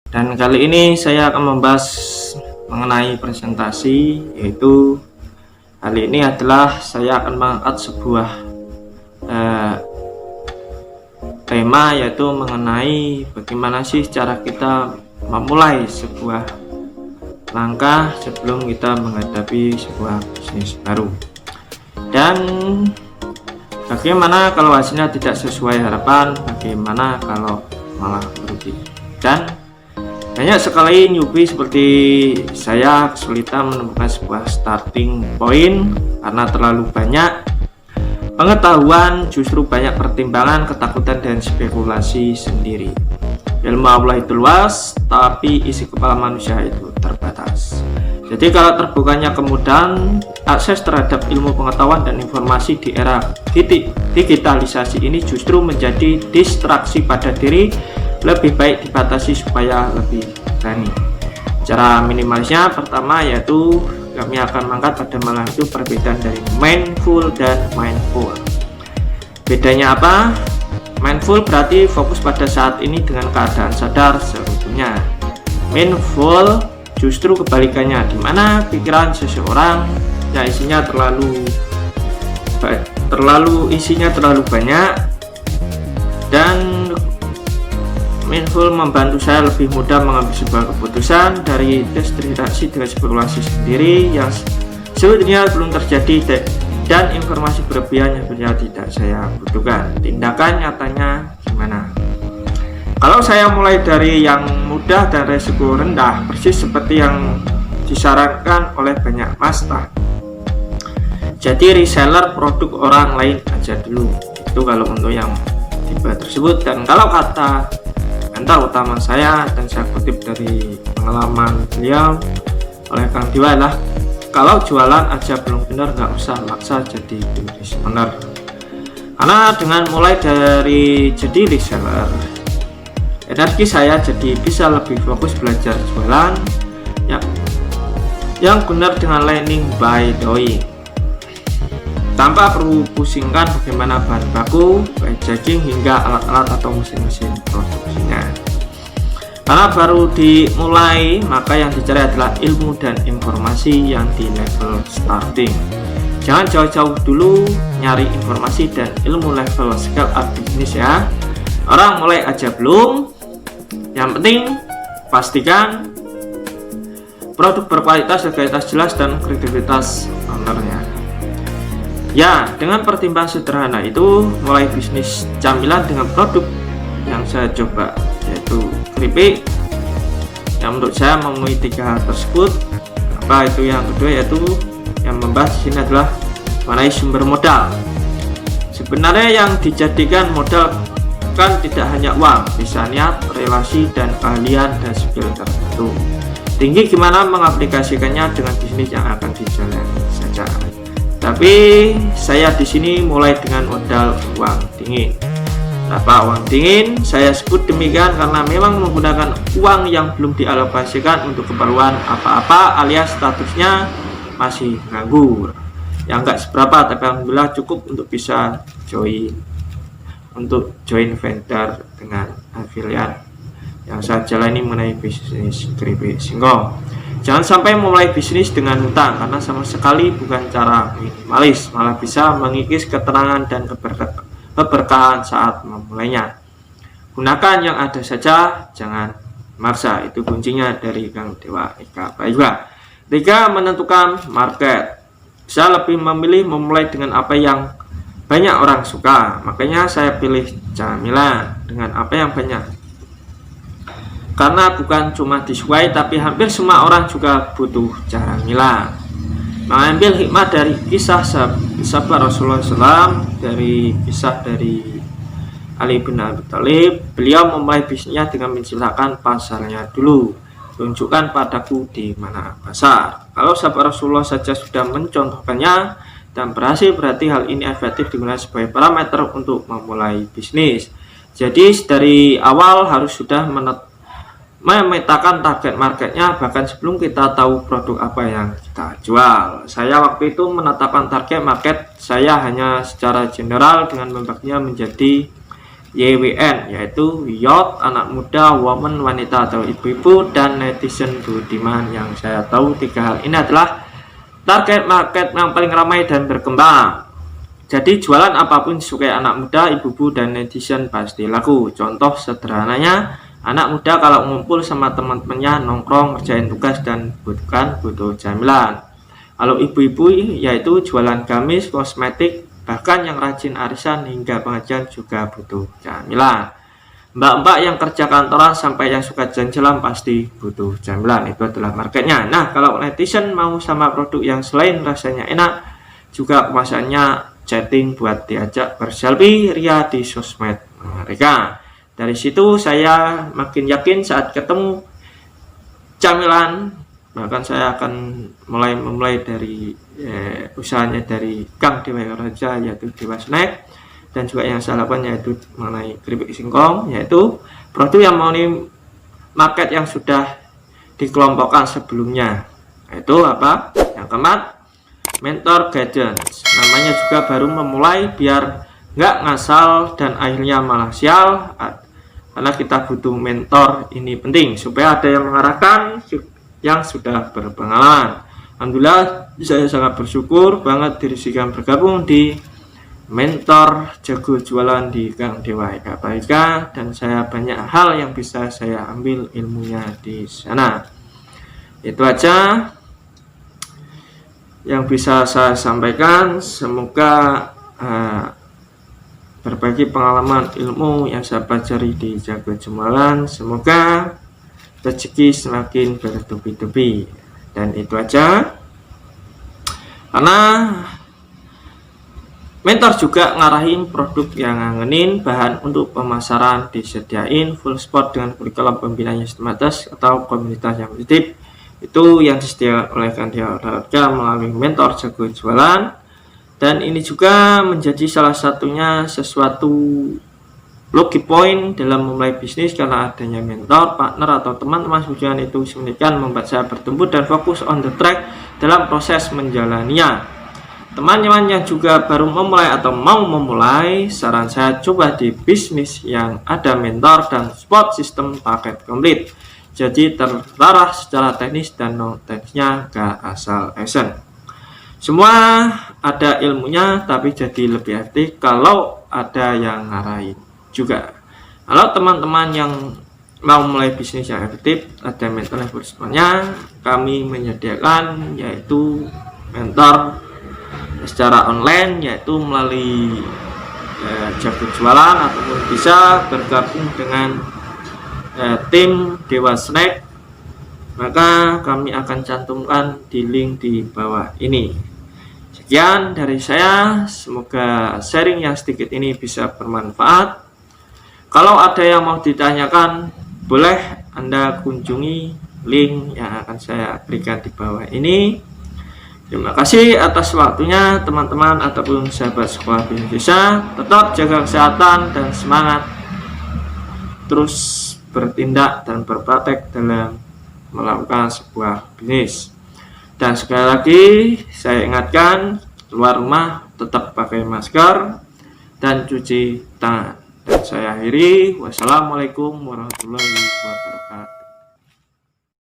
Dan kali ini saya akan membahas mengenai presentasi, yaitu kali ini adalah saya akan mengangkat sebuah tema, yaitu mengenai bagaimana sih cara kita memulai sebuah langkah sebelum kita menghadapi sebuah bisnis baru, dan bagaimana kalau hasilnya tidak sesuai harapan, bagaimana kalau malah merugi. Dan banyak sekali newbie seperti saya kesulitan menemukan sebuah starting point karena terlalu banyak pengetahuan, justru banyak pertimbangan, ketakutan, dan spekulasi sendiri. Ilmu Allah itu luas, tapi isi kepala manusia itu terbatas. Jadi kalau terbukanya kemudahan akses terhadap ilmu pengetahuan dan informasi di era digitalisasi ini justru menjadi distraksi pada diri, lebih baik dibatasi supaya lebih berani. Cara minimalisnya pertama yaitu kami akan mengangkat pada malam itu perbedaan dari mindful dan mindful. Bedanya apa? Mindful berarti fokus pada saat ini dengan keadaan sadar seutuhnya. Mindful justru kebalikannya, di mana pikiran seseorang yang isinya terlalu banyak, dan mindful membantu saya lebih mudah mengambil sebuah keputusan dari distraksi dengan spekulasi sendiri yang sebetulnya belum terjadi dan informasi berlebihan yang sebenarnya tidak saya butuhkan. Tindakan nyatanya gimana? Kalau saya mulai dari yang mudah dan resiko rendah, persis seperti yang disarankan oleh banyak master. Jadi reseller produk orang lain aja dulu. Itu kalau untuk yang tipe tersebut. Dan kalau kata mentor utama saya, dan saya kutip dari pengalaman beliau oleh Kang Dewa, adalah kalau jualan aja belum benar nggak usah maksa jadi reseller. Karena dengan mulai dari jadi reseller, energi saya jadi bisa lebih fokus belajar jualan yang benar dengan learning by doing, tanpa perlu pusingkan bagaimana bahan baku, packaging, hingga alat-alat atau mesin-mesin produksinya. Karena baru dimulai, maka yang dicari adalah ilmu dan informasi yang di level starting. Jangan jauh-jauh dulu nyari informasi dan ilmu level scale up bisnis ya. Orang mulai aja belum. Yang penting pastikan produk berkualitas, legalitas jelas, dan kredibilitas ownernya. Ya, dengan pertimbangan sederhana itu mulai bisnis camilan dengan produk yang saya coba, yaitu keripik, yang menurut saya memenuhi 3 hal tersebut. Apa itu? Yang kedua yaitu yang membahas di sini adalah mengenai sumber modal. Sebenarnya yang dijadikan modal kan tidak hanya uang, bisa niat, relasi, dan keahlian dan skill tertentu. Tinggi gimana mengaplikasikannya dengan bisnis yang akan dijalani saja. Tapi saya di sini mulai dengan modal uang dingin. Apa uang dingin? Saya sebut demikian karena memang menggunakan uang yang belum dialokasikan untuk keperluan apa-apa, alias statusnya masih nganggur. Yang enggak seberapa, tapi alhamdulillah cukup untuk bisa join vendor dengan affiliate yang saya jalani mengenai bisnis keripik singkong. Jangan sampai memulai bisnis dengan hutang, karena sama sekali bukan cara minimalis, malah bisa mengikis ketenangan dan keberkahan saat memulainya. Gunakan yang ada saja, jangan maksa. Itu kuncinya dari Kang Dewa Eka. Baiklah, 3. Menentukan market. Saya lebih memilih memulai dengan apa yang banyak orang suka, makanya saya pilih camilan dengan apa yang banyak, karena bukan cuma disukai, tapi hampir semua orang juga butuh camilan. mengambil hikmah dari kisah sahabat Rasulullah SAW, dari kisah dari Ali bin Abi Thalib. Beliau memulai bisnisnya dengan menceritakan pasarnya dulu. Tunjukkan padaku di mana pasar. Kalau sahabat Rasulullah saja sudah mencontohkannya dan berhasil, berarti hal ini efektif digunakan sebagai parameter untuk memulai bisnis. Jadi dari awal harus sudah memetakan target marketnya, bahkan sebelum kita tahu produk apa yang kita jual. Saya waktu itu menetapkan target market saya hanya secara general dengan membaginya menjadi YWN, yaitu youth, anak muda, woman, wanita atau ibu-ibu, dan netizen budiman. Yang saya tahu tiga hal ini adalah target market yang paling ramai dan berkembang. Jadi jualan apapun disukai anak muda, ibu-ibu, dan netizen pasti laku. Contoh sederhananya, anak muda kalau ngumpul sama teman-temannya nongkrong, ngerjain tugas, dan butuh camilan. Kalau ibu-ibu yaitu jualan gamis, kosmetik, bahkan yang rajin arisan hingga pengajian juga butuh camilan. Mbak-mbak yang kerja kantoran sampai yang suka jalan-jalan pasti butuh camilan. Itu adalah marketnya. Nah, kalau netizen mau sama produk yang selain rasanya enak, juga kemasannya chatting buat diajak berselfie ria di sosmed mereka. Dari situ saya makin yakin saat ketemu camilan, bahkan saya akan memulai dari usahanya dari Kang Dewa Raja, yaitu Dewa Snack, dan juga yang saya lakukan yaitu mengenai keripik singkong, yaitu produk yang memenuhi market yang sudah dikelompokkan sebelumnya. Itu apa? Yang keempat, mentor guidance. Namanya juga baru memulai, biar nggak ngasal dan akhirnya malah sial. Karena kita butuh mentor, ini penting supaya ada yang mengarahkan yang sudah berpengalaman. Alhamdulillah saya sangat bersyukur banget dirizkikan bergabung di mentor jago jualan di Kang Dewa Eka Baika, dan saya banyak hal yang bisa saya ambil ilmunya di sana. Itu aja yang bisa saya sampaikan. Semoga berbagi pengalaman ilmu yang saya pelajari di jago jualan, semoga rezeki semakin bertubi-tubi. Dan itu aja, karena mentor juga ngarahin produk yang ngangenin, bahan untuk pemasaran disediain, full spot dengan kurikulum pembinaan sistematis atau komunitas yang positif. Itu yang disediakan oleh Kang Dewa Raja melalui mentor jago jualan. Dan ini juga menjadi salah satunya sesuatu lucky point dalam memulai bisnis, karena adanya mentor, partner, atau teman-teman tujuan itu signifikan membuat saya bertumbuh dan fokus on the track dalam proses menjalaninya. Teman-teman yang juga baru memulai atau mau memulai, saran saya coba di bisnis yang ada mentor dan support sistem paket komplit. Jadi terarah secara teknis dan non teknisnya gak asal esen. Semua ada ilmunya, tapi jadi lebih efektif kalau ada yang ngarahin juga. Kalau teman-teman yang mau mulai bisnis yang efektif, ada mentor yang bersemuanya, kami menyediakan yaitu mentor secara online, yaitu melalui jago jualan, ataupun bisa bergabung dengan tim Dewa Snack, maka kami akan cantumkan di link di bawah ini. Sekian dari saya, semoga sharing yang sedikit ini bisa bermanfaat. Kalau ada yang mau ditanyakan, boleh Anda kunjungi link yang akan saya berikan di bawah ini. Terima kasih atas waktunya teman-teman ataupun sahabat sekolah bisnis desa. Tetap jaga kesehatan dan semangat terus bertindak dan berpraktek dalam melakukan sebuah bisnis. Dan sekali lagi saya ingatkan, keluar rumah tetap pakai masker dan cuci tangan. Dan saya akhiri, wassalamualaikum warahmatullahi wabarakatuh.